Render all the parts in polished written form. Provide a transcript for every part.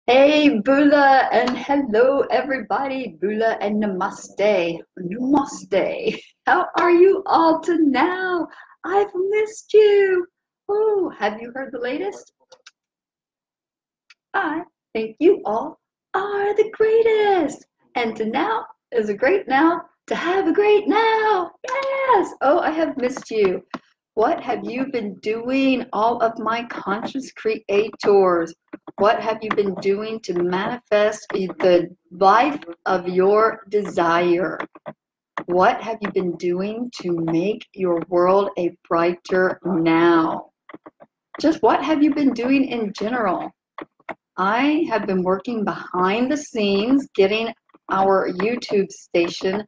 Hey, Bula, and hello, everybody. Bula and Namaste. Namaste. How are you all to now? I've missed you. Oh, have you heard the latest? I think you all are the greatest. And to now is a great now to have a great now. Yes. Oh, I have missed you. What have you been doing, all of my conscious creators? What have you been doing to manifest the life of your desire? What have you been doing to make your world a brighter now? Just what have you been doing in general? I have been working behind the scenes getting our YouTube station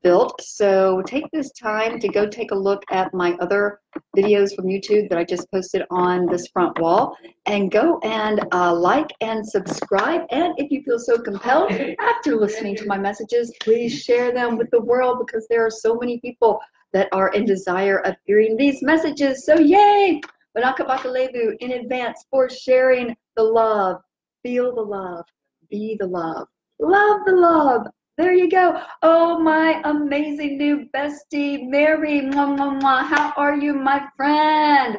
built. So take this time to go take a look at my other videos from YouTube that I just posted on this front wall, and go and like and subscribe. And if you feel so compelled after listening to my messages, please share them with the world, because there are so many people that are in desire of hearing these messages. So yay! Levu in advance for sharing the love. Feel the love. Be the love. Love the love. There you go. Oh, my amazing new bestie, Mary. Mwah, mwah, mwah. How are you, my friend?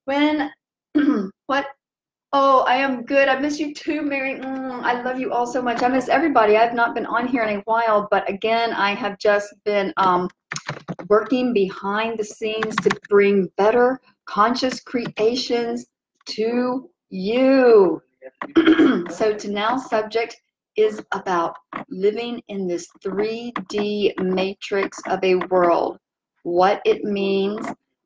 When, what? Oh, I am good. I miss you too, Mary. I love you all so much. I miss everybody. I've not been on here in a while, but again, I have just been working behind the scenes to bring better conscious creations to you. So tonight's subject is about living in this 3D matrix of a world, what it means,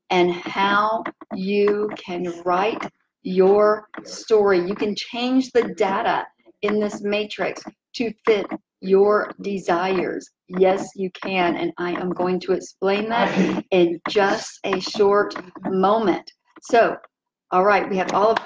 and how you can write your story. You can change the data in this matrix to fit your desires. Yes, you can, and I am going to explain that in just a short moment. So, all right, we have all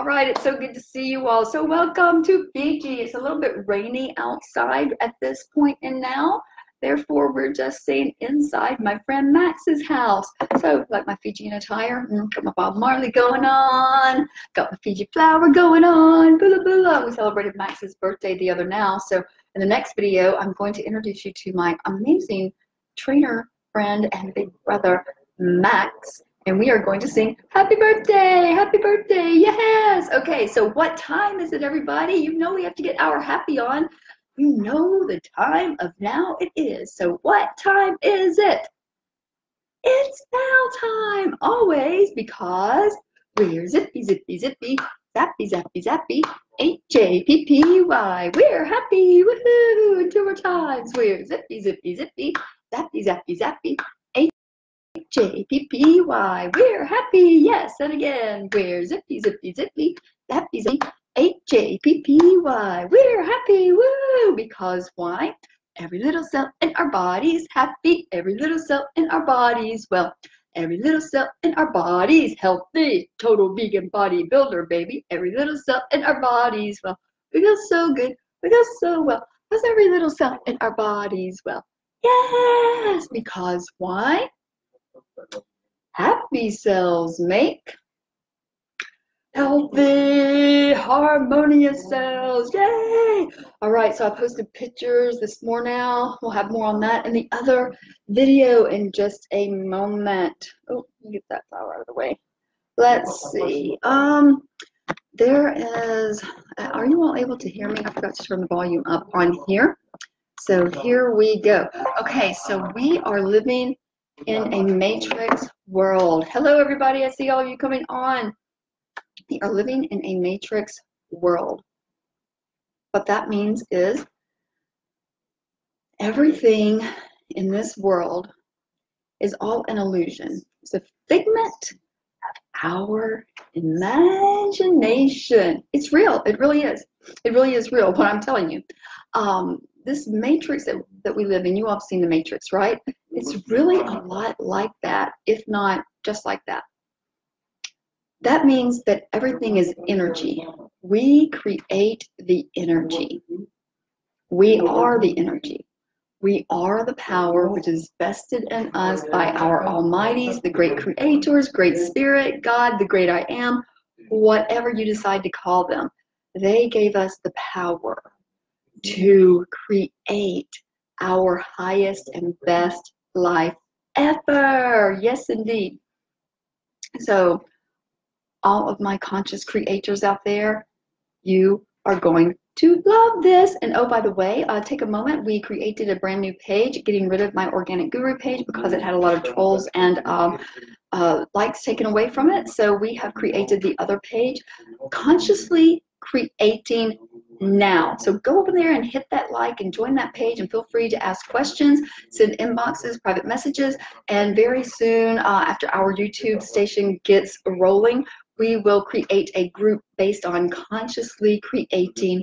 right, it's so good to see you all. So welcome to Fiji. It's a little bit rainy outside at this point in now. Therefore, we're just staying inside my friend Max's house. So, like my Fijian attire, got my Bob Marley going on, got my Fiji flower going on, bula bula. We celebrated Max's birthday the other now. So in the next video, I'm going to introduce you to my amazing trainer friend and big brother, Max. And we are going to sing happy birthday, yes. Okay, so what time is it, everybody? You know we have to get our happy on. You know the time of now it is. So what time is it? It's now time, always, because we're zippy, zippy, zippy, zappy, zappy, zappy, H-A-P-P-Y. We're happy, woohoo, in 2 more times. We're zippy, zippy, zippy, zappy, zappy, zappy, H-A-P-P-Y. We're happy, yes, and again, we're zippy, zippy, zippy, zappy, zappy, H-A-P-P-Y. We're happy, woo, because why? Every little cell in our body's happy. Every little cell in our body's well. Every little cell in our body's healthy. Total vegan bodybuilder, baby. Every little cell in our body's well. We feel so good. We feel so well. Because every little cell in our body's well. Yes, because why? Happy cells make healthy, harmonious cells. Yay! All right, so I posted pictures this morning. We'll have more on that in the other video in just a moment. Oh, let me get that flower out of the way. Let's see. There is, are you all able to hear me? I forgot to turn the volume up on here. So here we go. Okay, so we are living in a matrix world. Hello, everybody. I see all of you coming on. We are living in a matrix world. What that means is everything in this world is all an illusion. It's a figment of our imagination. It's real. It really is. It really is real, what I'm telling you. This matrix that we live in, you all have seen the matrix, right? It's really a lot like that, if not just like that. That means that everything is energy. We create the energy. We are the energy. We are the power which is vested in us by our almighties, the great creators, great spirit, God, the great I am, whatever you decide to call them. They gave us the power to create our highest and best life ever. Yes, indeed. So, all of my conscious creators out there, you are going to love this. And oh, by the way, take a moment. We created a brand new page, getting rid of my Organic Guru page because it had a lot of trolls and likes taken away from it. So we have created the other page, Consciously Creating Now. So go over there and hit that like and join that page, and feel free to ask questions, send inboxes, private messages, and very soon after our YouTube station gets rolling, we will create a group based on consciously creating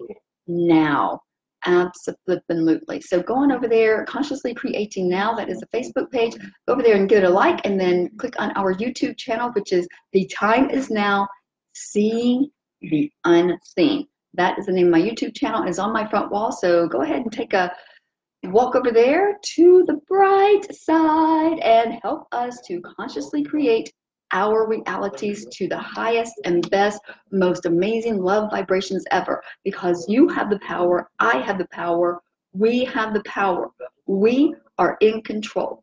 now. Absolutely. So go on over there, Consciously Creating Now. That is a Facebook page. Go over there and give it a like, and then click on our YouTube channel, which is The Time Is Now, Seeing the Unseen. That is the name of my YouTube channel. It's on my front wall. So go ahead and take a walk over there to the bright side and help us to consciously create our realities to the highest and best, most amazing love vibrations ever. Because you have the power, I have the power, we have the power. We are in control.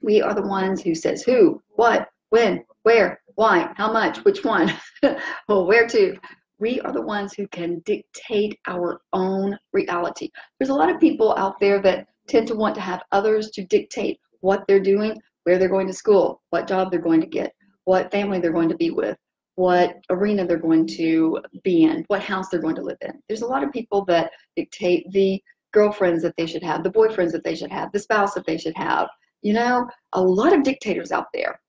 We are the ones who says who, what, when, where, why, how much, which one, well, where to. We are the ones who can dictate our own reality. There's a lot of people out there that tend to want to have others to dictate what they're doing, where they're going to school, what job they're going to get, what family they're going to be with, what arena they're going to be in, what house they're going to live in. There's a lot of people that dictate the girlfriends that they should have, the boyfriends that they should have, the spouse that they should have. You know, a lot of dictators out there.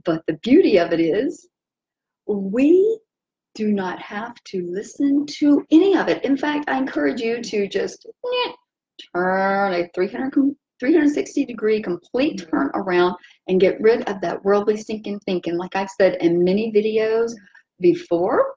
But the beauty of it is, we do not have to listen to any of it. In fact, I encourage you to just turn a 360-degree complete turn around and get rid of that worldly stinking thinking. Like I've said in many videos before,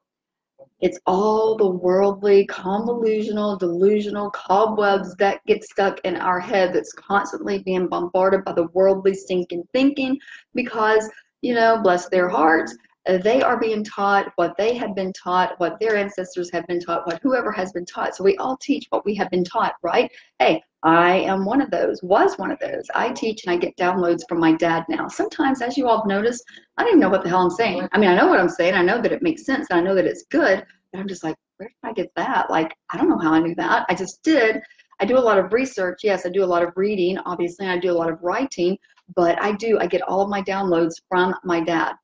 it's all the worldly, convolutional, delusional cobwebs that get stuck in our head that's constantly being bombarded by the worldly stinking thinking because, you know, bless their hearts, they are being taught what they have been taught, what their ancestors have been taught, what whoever has been taught. So we all teach what we have been taught, right? Hey, I am one of those, was one of those. I teach and I get downloads from my dad now. Sometimes, as you all have noticed, I don't even know what the hell I'm saying. I mean, I know what I'm saying. I know that it makes sense. And I know that it's good. But I'm just like, where did I get that? Like, I don't know how I knew that. I just did. I do a lot of research. Yes, I do a lot of reading, obviously. And I do a lot of writing. But I get all of my downloads from my dad.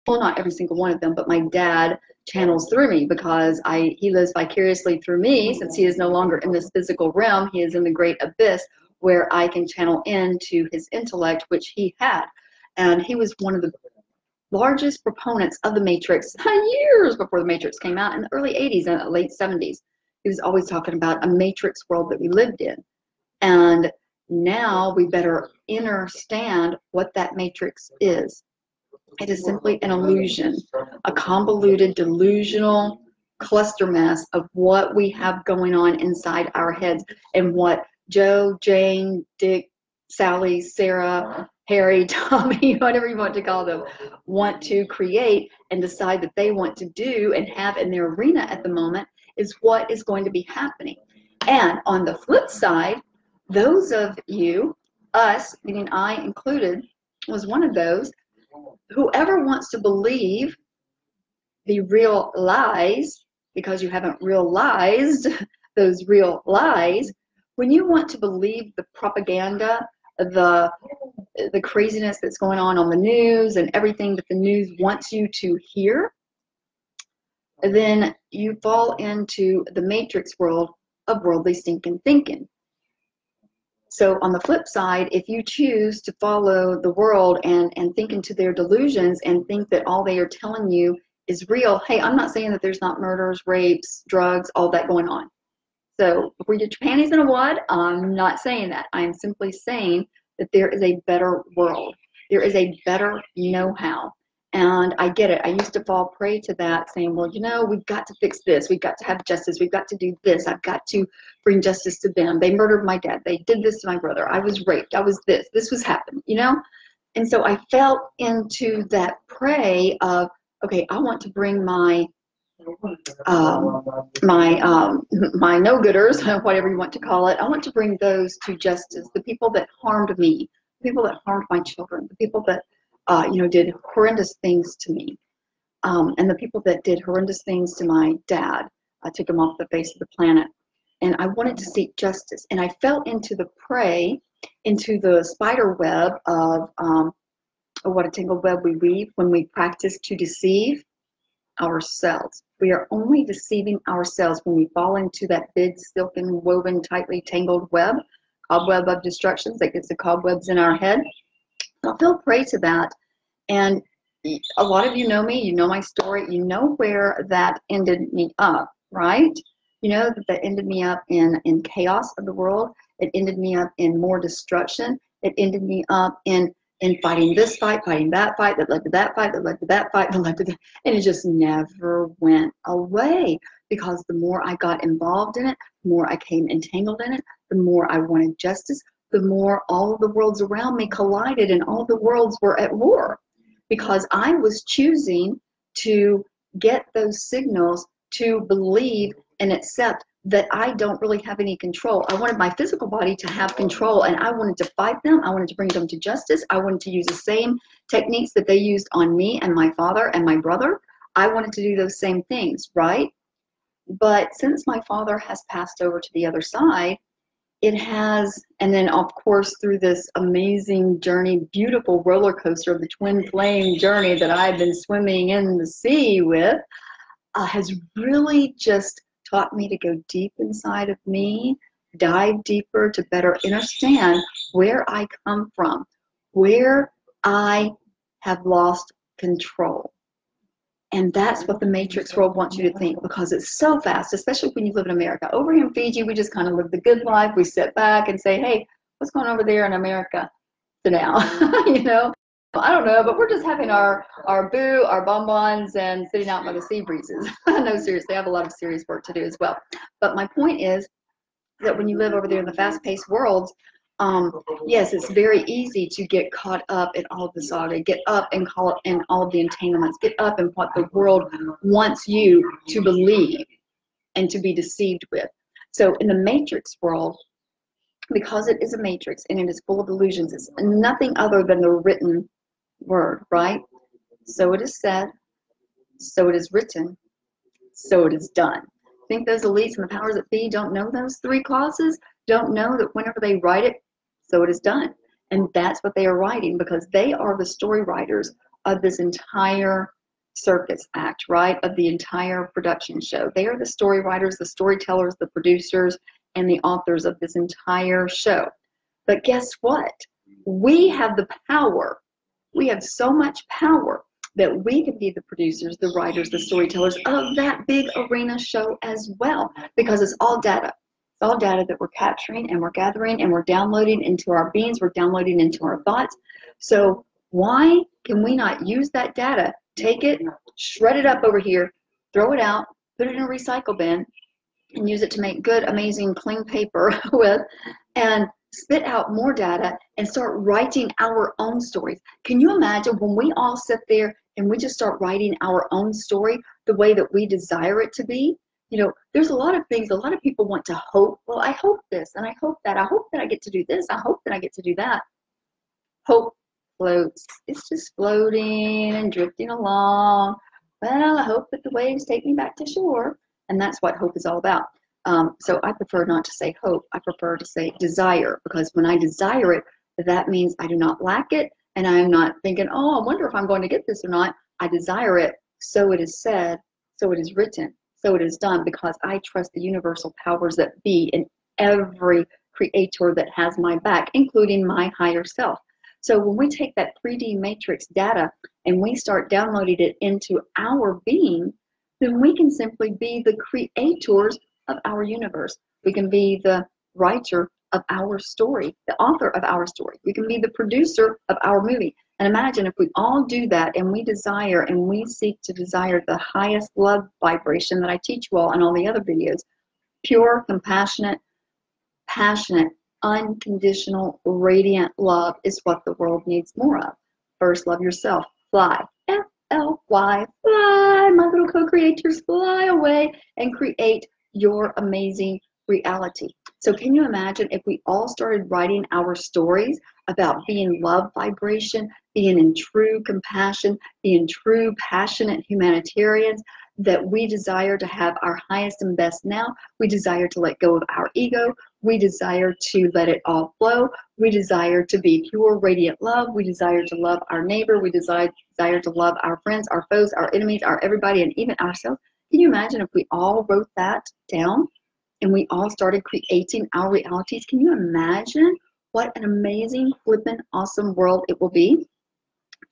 Well, not every single one of them, but my dad channels through me because he lives vicariously through me. Since he is no longer in this physical realm, he is in the great abyss where I can channel into his intellect, which he had. And he was one of the largest proponents of the Matrix years before the Matrix came out in the early 80s and late 70s. He was always talking about a Matrix world that we lived in. And now we better understand what that Matrix is. It is simply an illusion, a convoluted, delusional cluster mess of what we have going on inside our heads and what Joe, Jane, Dick, Sally, Sarah, Harry, Tommy, whatever you want to call them, want to create and decide that they want to do and have in their arena at the moment is what is going to be happening. And on the flip side, those of you, us, meaning I included, was one of those. Whoever wants to believe the real lies, because you haven't realized those real lies, when you want to believe the propaganda, the craziness that's going on the news and everything that the news wants you to hear, then you fall into the Matrix world of worldly stinking thinking. So on the flip side, if you choose to follow the world and think into their delusions and think that all they are telling you is real, hey, I'm not saying that there's not murders, rapes, drugs, all that going on. So before you get your panties in a wad, I'm not saying that. I'm simply saying that there is a better world. There is a better know-how. And I get it. I used to fall prey to that, saying, well, you know, we've got to fix this. We've got to have justice. We've got to do this. I've got to bring justice to them. They murdered my dad. They did this to my brother. I was raped. I was this. This was happening, you know? And so I fell into that prey of, okay, I want to bring my my no-gooders, whatever you want to call it. I want to bring those to justice. The people that harmed me, the people that harmed my children, the people that did horrendous things to me, and the people that did horrendous things to my dad. I took him off the face of the planet, and I wanted to seek justice. And I fell into the prey, into the spider web of what a tangled web we weave when we practice to deceive ourselves. We are only deceiving ourselves when we fall into that big, silken, woven, tightly tangled web, cobweb of destructions that gets the cobwebs in our head. I fell prey to that, and a lot of you know me, you know my story, you know where that ended me up, right? You know that ended me up in chaos of the world. It ended me up in more destruction. It ended me up in fighting this fight, fighting that fight, that led to that fight, that led to that fight, that led to that, and it just never went away, because the more I got involved in it, the more I came entangled in it, the more I wanted justice, the more all of the worlds around me collided and all the worlds were at war, because I was choosing to get those signals to believe and accept that I don't really have any control. I wanted my physical body to have control, and I wanted to fight them. I wanted to bring them to justice. I wanted to use the same techniques that they used on me and my father and my brother. I wanted to do those same things, right? But since my father has passed over to the other side, it has, and then of course through this amazing journey, beautiful roller coaster of the twin flame journey that I've been swimming in the sea with, has really just taught me to go deep inside of me, dive deeper to better understand where I come from, where I have lost control. And that's what the matrix world wants you to think, because it's so fast, especially when you live in America. Over here in Fiji, we just kind of live the good life. We sit back and say, hey, what's going on over there in America for now? You know, I don't know, but we're just having our boo, our bonbons, and sitting out by the sea breezes. No, seriously, I have a lot of serious work to do as well. But my point is that when you live over there in the fast-paced world, yes, it's very easy to get caught up in all of the saga, get up and call it in all of the entanglements, get up in what the world wants you to believe and to be deceived with. So in the matrix world, because it is a matrix and it is full of illusions, it's nothing other than the written word, right? So it is said, so it is written, so it is done. Think those elites and the powers that be don't know those three clauses? Don't know that whenever they write it, so it is done. And that's what they are writing, because they are the story writers of this entire circus act, right? Of the entire production show. They are the story writers, the storytellers, the producers, and the authors of this entire show. But guess what? We have the power. We have so much power that we can be the producers, the writers, the storytellers of that big arena show as well, because it's all data. It's all data that we're capturing and we're gathering and we're downloading into our beings, we're downloading into our thoughts. So why can we not use that data, take it, shred it up over here, throw it out, put it in a recycle bin, and use it to make good, amazing, clean paper with, and spit out more data and start writing our own stories. Can you imagine when we all sit there and we just start writing our own story the way that we desire it to be? You know, there's a lot of things, a lot of people want to hope. Well, I hope this and I hope that. I hope that I get to do this. I hope that I get to do that. Hope floats. It's just floating and drifting along. Well, I hope that the waves take me back to shore. And that's what hope is all about. So I prefer not to say hope. I prefer to say desire, because when I desire it, that means I do not lack it. And I am not thinking, oh, I wonder if I'm going to get this or not. I desire it. So it is said, so it is written, so it is done, because I trust the universal powers that be in every creator that has my back, including my higher self. So when we take that 3D matrix data and we start downloading it into our being, then we can simply be the creators of our universe. We can be the writer of our story, the author of our story. We can be the producer of our movie. And imagine if we all do that and we desire and we seek to desire the highest love vibration that I teach you all in all the other videos. Pure, compassionate, passionate, unconditional, radiant love is what the world needs more of. First, love yourself. Fly. Fly, fly, my little co-creators, fly away and create your amazing reality. So can you imagine if we all started writing our stories about being love vibration, being in true compassion, being true passionate humanitarians, that we desire to have our highest and best now. We desire to let go of our ego. We desire to let it all flow. We desire to be pure, radiant love. We desire to love our neighbor. We desire to love our friends, our foes, our enemies, our everybody, and even ourselves. Can you imagine if we all wrote that down and we all started creating our realities? Can you imagine what an amazing, flippin', awesome world it will be?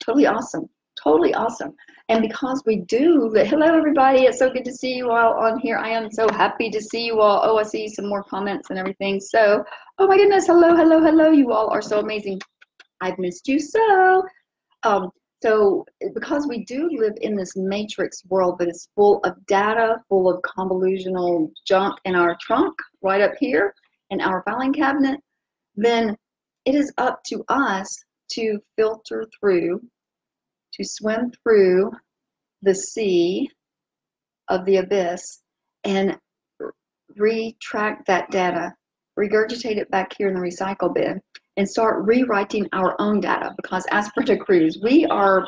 Totally awesome. Totally awesome. And because we do, hello everybody, it's so good to see you all on here. I am so happy to see you all. Oh, I see some more comments and everything. So, oh my goodness, hello, hello, hello. You all are so amazing. I've missed you so. So because we do live in this matrix world that is full of data, full of convolutional junk in our trunk, right up here in our filing cabinet, then it is up to us to filter through, to swim through the sea of the abyss and retract that data, regurgitate it back here in the recycle bin, and start rewriting our own data. Because as Brenda Cruz, we are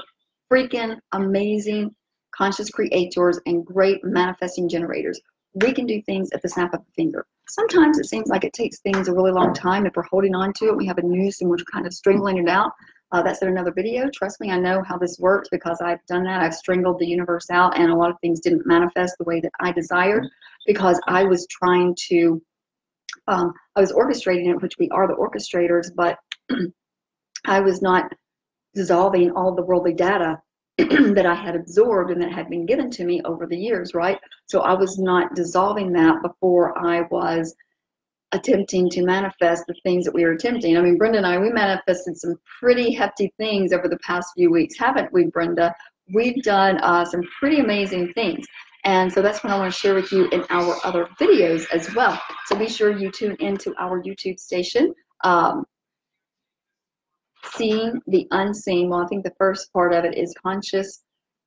freaking amazing conscious creators and great manifesting generators. We can do things at the snap of a finger. Sometimes it seems like it takes things a really long time. If we're holding on to it, we have a noose and we're kind of strangling it out. That's in another video. Trust me, I know how this works because I've done that. I've strangled the universe out, and a lot of things didn't manifest the way that I desired because I was trying to, I was orchestrating it, which we are the orchestrators, but I was not dissolving all the worldly data that I had absorbed and that had been given to me over the years, right? So I was not dissolving that before I was attempting to manifest the things that we were attempting. I mean, Brenda and I, we manifested some pretty hefty things over the past few weeks, haven't we, Brenda? We've done some pretty amazing things. And so that's what I want to share with you in our other videos as well. So be sure you tune into our YouTube station, Seeing the Unseen. Well, I think the first part of it is conscious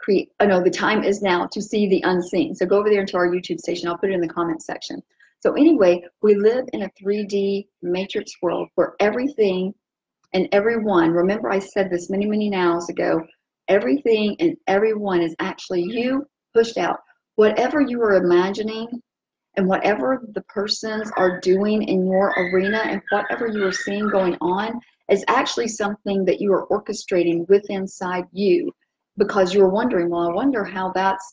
the time is now to see the unseen. So go over there into our YouTube station. I'll put it in the comments section. So anyway, we live in a 3D matrix world where everything and everyone, remember I said this many, many nows ago, everything and everyone is actually you pushed out. Whatever you are imagining and whatever the persons are doing in your arena and whatever you are seeing going on is actually something that you are orchestrating within inside you, because you're wondering, well, I wonder how that's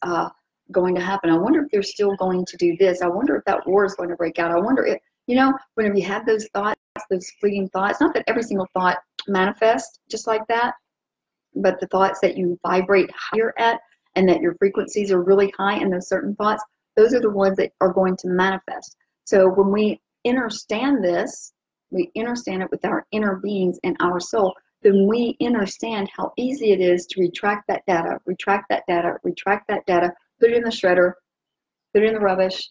going to happen. I wonder if they're still going to do this. I wonder if that war is going to break out. I wonder if, whenever you have those thoughts, those fleeting thoughts, not that every single thought manifests just like that, but the thoughts that you vibrate higher at and that your frequencies are really high in those certain thoughts, those are the ones that are going to manifest. So when we understand this, we understand it with our inner beings and our soul, then we understand how easy it is to retract that data, retract that data, retract that data, put it in the shredder, put it in the rubbish,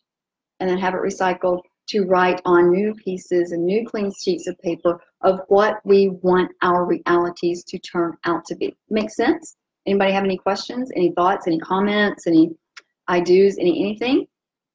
and then have it recycled to write on new pieces and new clean sheets of paper of what we want our realities to turn out to be. Make sense? Anybody have any questions, any thoughts, any comments, any I do's, anything?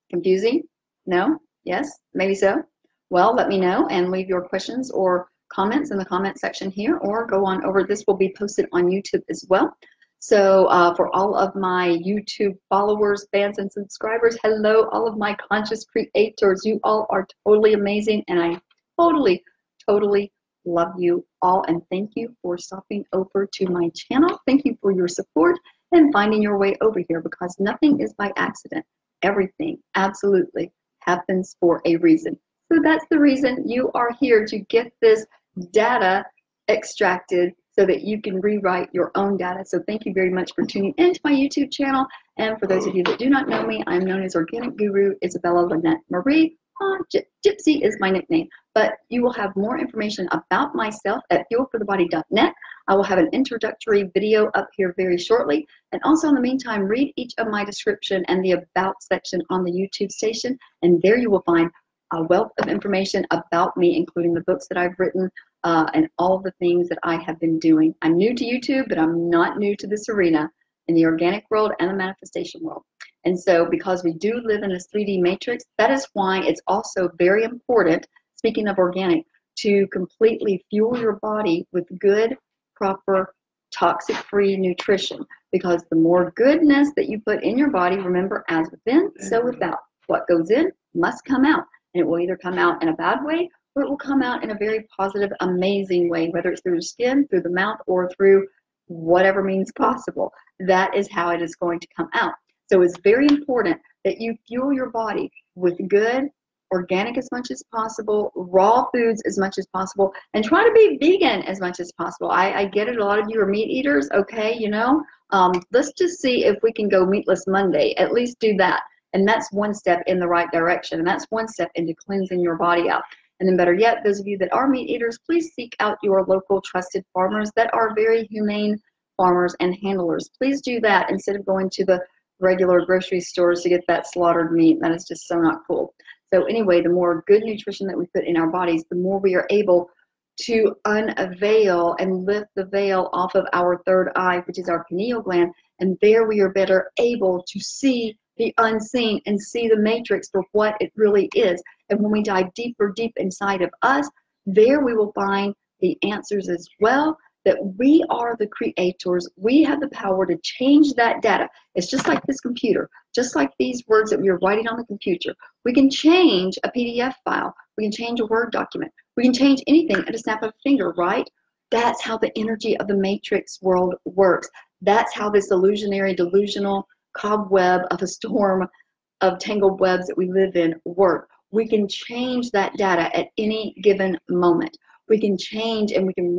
Confusing? No? Yes? Maybe so? Well, let me know and leave your questions or comments in the comment section here, or go on over. This will be posted on YouTube as well. So for all of my YouTube followers, fans, and subscribers, hello, all of my conscious creators. You all are totally amazing, and I totally, totally love you all. And thank you for stopping over to my channel. Thank you for your support and finding your way over here, because nothing is by accident. Everything absolutely happens for a reason. So that's the reason you are here, to get this data extracted so that you can rewrite your own data. So thank you very much for tuning into my YouTube channel. And for those of you that do not know me, I'm known as Organic Guru Isabella Lynette Marie. Gypsy is my nickname. But you will have more information about myself at fuelforthebody.net. I will have an introductory video up here very shortly. And also in the meantime, read each of my description and the About section on the YouTube station. And there you will find a wealth of information about me, including the books that I've written and all the things that I have been doing. I'm new to YouTube, but I'm not new to this arena. in the organic world and the manifestation world. And so because we do live in this 3D matrix, that is why it's also very important, speaking of organic, to completely fuel your body with good, proper, toxic-free nutrition. Because the more goodness that you put in your body, remember, as within, so without. What goes in must come out. And it will either come out in a bad way, or it will come out in a very positive, amazing way, whether it's through the skin, through the mouth, or through whatever means possible. That is how it is going to come out. So it's very important that you fuel your body with good, organic as much as possible, raw foods as much as possible, and try to be vegan as much as possible. I get it, a lot of you are meat eaters, okay, you know, let's just see if we can go meatless Monday. At least do that. And that's one step in the right direction. And that's one step into cleansing your body out. And then better yet, those of you that are meat eaters, please seek out your local trusted farmers that are very humane farmers and handlers. Please do that instead of going to the regular grocery stores to get that slaughtered meat. That is just so not cool. So anyway, the more good nutrition that we put in our bodies, the more we are able to unveil and lift the veil off of our third eye, which is our pineal gland. And there we are better able to see the unseen and see the matrix for what it really is. And when we dive deeper, deep inside of us, there we will find the answers as well, that we are the creators. We have the power to change that data. It's just like this computer, just like these words that we are writing on the computer. We can change a PDF file. We can change a Word document. We can change anything at a snap of a finger, right? That's how the energy of the matrix world works. That's how this illusionary, delusional cobweb of a storm of tangled webs that we live in work. We can change that data at any given moment. We can change and we can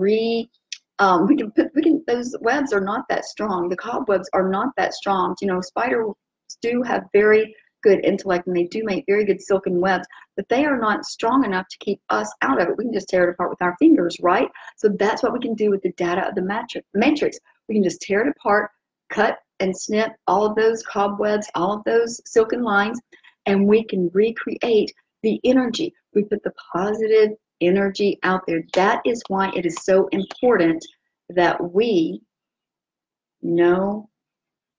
those webs are not that strong. The cobwebs are not that strong. You know, spiders do have very good intellect and they do make very good silken webs, but they are not strong enough to keep us out of it. We can just tear it apart with our fingers, right? So that's what we can do with the data of the matrix. We can just tear it apart, cut and snip all of those cobwebs, all of those silken lines, and we can recreate the energy. We put the positive energy out there. That is why it is so important that we know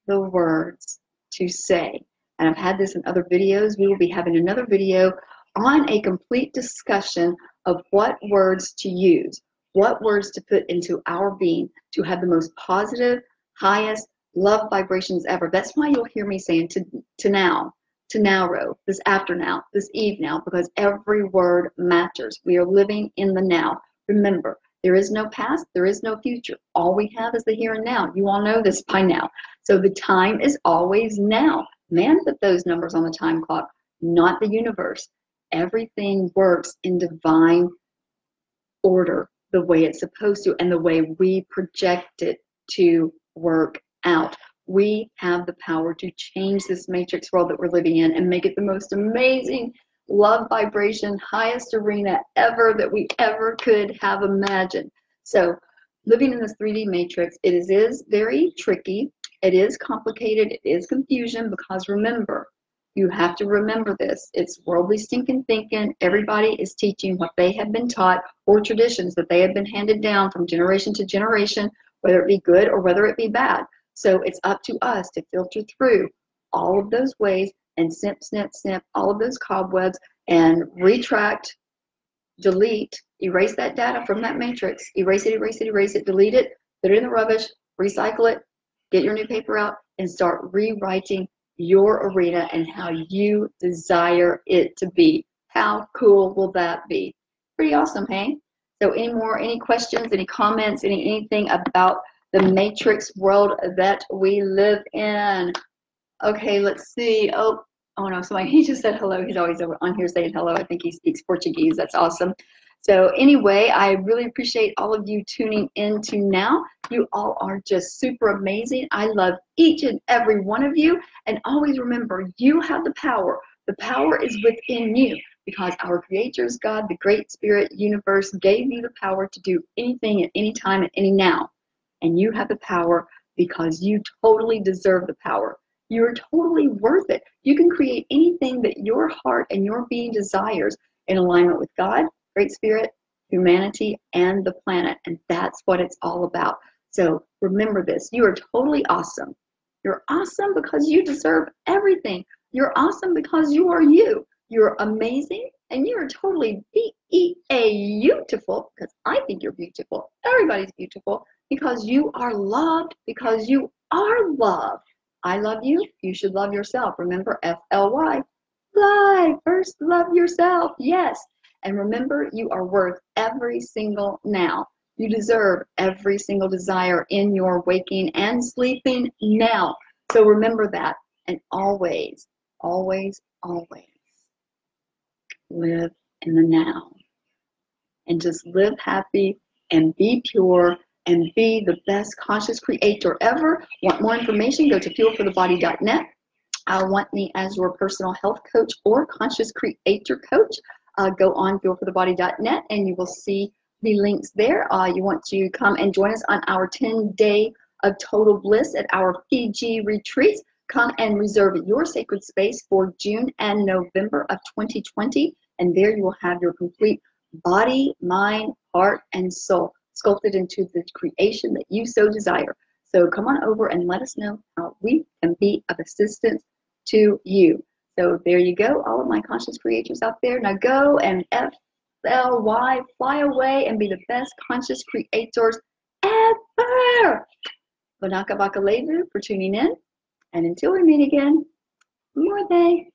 the words to say. And I've had this in other videos. We will be having another video on a complete discussion of what words to use, what words to put into our being to have the most positive, highest love vibrations ever. That's why you'll hear me saying to now, this after now, this eve now, because every word matters. We are living in the now. Remember, there is no past, there is no future. All we have is the here and now. You all know this by now. So the time is always now. Man put those numbers on the time clock, not the universe. Everything works in divine order, the way it's supposed to, and the way we project it to work out. We have the power to change this matrix world that we're living in and make it the most amazing love vibration, highest arena ever that we ever could have imagined. So living in this 3D matrix, it is very tricky. It is complicated. It is confusion, because remember, you have to remember this. It's worldly stinking thinking. Everybody is teaching what they have been taught, or traditions that they have been handed down from generation to generation, whether it be good or whether it be bad. So it's up to us to filter through all of those ways and snip, snip, snip all of those cobwebs and retract, delete, erase that data from that matrix. Erase it, erase it, erase it, delete it, put it in the rubbish, recycle it, get your new paper out, and start rewriting your arena and how you desire it to be. How cool will that be? Pretty awesome, hey? So any questions, any comments, anything about the matrix world that we live in? Okay, let's see. Oh no, somebody, he just said hello. He's always on here saying hello. I think he speaks Portuguese. That's awesome. So anyway, I really appreciate all of you tuning in to now. You all are just super amazing. I love each and every one of you. And always remember, you have the power. The power is within you, because our creators, God, the Great Spirit, universe, gave you the power to do anything at any time, at any now. And you have the power because you totally deserve the power. You're totally worth it. You can create anything that your heart and your being desires in alignment with God, Great Spirit, humanity, and the planet. And that's what it's all about. So remember this. You are totally awesome. You're awesome because you deserve everything. You're awesome because you are you. You're amazing and you're totally beautiful because I think you're beautiful. Everybody's beautiful because you are loved, because you are loved. I love you. You should love yourself. Remember, FLY. Fly. First, love yourself. Yes. And remember, you are worth every single now. You deserve every single desire in your waking and sleeping now. So remember that. And always, always, always live in the now. And just live happy and be pure and be the best conscious creator ever. Want more information? Go to fuelforthebody.net. Want me as your personal health coach or conscious creator coach? Go on fuelforthebody.net and you will see the links there. You want to come and join us on our 10-day of total bliss at our Fiji retreats. Come and reserve your sacred space for June and November of 2020. And there you will have your complete body, mind, heart, and soul sculpted into the creation that you so desire. So come on over and let us know how we can be of assistance to you. So there you go, all of my conscious creators out there. Now go and FLY, fly away and be the best conscious creators ever. Vanaka Baka Levu for tuning in. And until we meet again, more day.